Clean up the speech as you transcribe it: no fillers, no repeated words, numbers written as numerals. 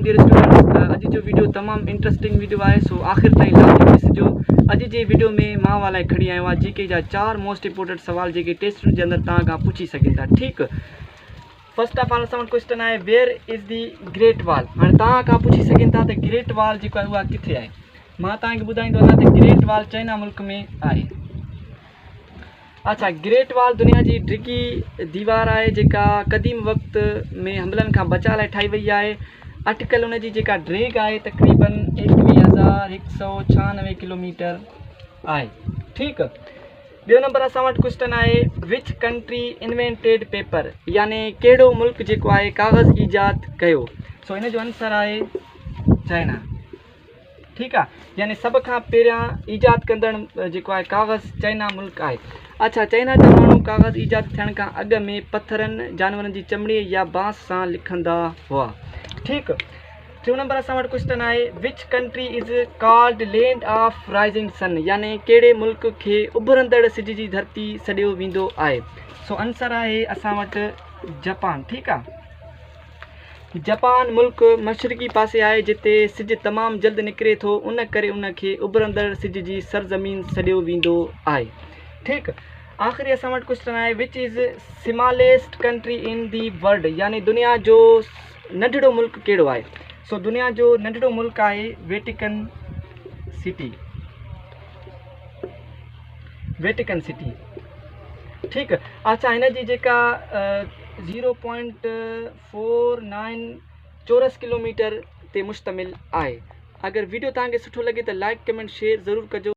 Dear students, अॼु जो video तमामु इंट्रस्टिंग वीडियो आहे, सो आख़िर ताईं लाज़मी ॾिसिजो। अॼु जे वीडियो में मां वाला खणी आयो आहे जीके जा 4 मोस्ट इंपॉर्टेंट सवाल जेके टेस्ट जे अंदरि तव्हां खां पुछी सघनि था। ठीकु, फर्स्ट ऑफ ऑल असां वटि क्वेश्चन आहे, where is the Great Wall. हाणे तव्हां खां पुछी सघनि था त ग्रेट वॉल जेको आहे उहा किथे आहे। मां तव्हांखे ॿुधाईंदो आहियां त ग्रेट वॉल चाइना मुल्क में आहे। अच्छा, ग्रेट वॉल दुनिया जी डिघी दीवार आहे जेका क़दीम वक़्त में हमलनि खां बचाव लाइ ठाही वई आहे। अटकल उन जी जेका ड्रेग आहे तक़रीबन 21,196 किलोमीटर आहे। ठीकु, ॿियो नंबर असां वटि क्वेश्चन आहे, विच कंट्री इन्वेंटेड पेपर, यानी कहिड़ो मुल्क जेको आहे कागज़ ईजाद कयो। सो इन जो आंसर आहे चाइना। ठीकु आहे, यानी सभ खां पहिरियां ईजाद कंदड़ जेको आहे कागज़ चाइना मुल्क आहे। अच्छा, चाइना जा माण्हू कागज़ ईजाद थियण खां अॻु में पथरनि, जानवरनि जी चमड़ी या बांस सां लिखंदा हुआ। ठीकु, टियों नंबर असां वटि क्वेश्चन आहे, which country is called land of rising sun, यानी कहिड़े मुल्क खे उभरंदड़ सिज जी धरती सॾियो वेंदो आहे। सो आंसर आहे असां वटि जापान। ठीकु आहे, जापान मुल्क मशरक़ी पासे आहे जिते सिज तमामु जल्द निकिरे थो, उन करे उनखे उभरंदड़ सिज जी सरज़मीन सॾियो वेंदो आहे। ठीकु, आख़िरी असां वटि क्वेश्चन आहे, which is smallest country in the world, यानी दुनिया जो नंढड़ो मुल्क कहिड़ो आहे। सो दुनिया जो नंढड़ो मुल्क आहे वेटिकन सिटी। Vatican city. ठीकु, अच्छा, हिन जी जेका 0.49 चौरस किलोमीटर ते मुश्तमिल आहे। अगरि वीडियो तव्हांखे सुठो लॻे त लाइक कमेंट शेयर ज़रूरु कजो।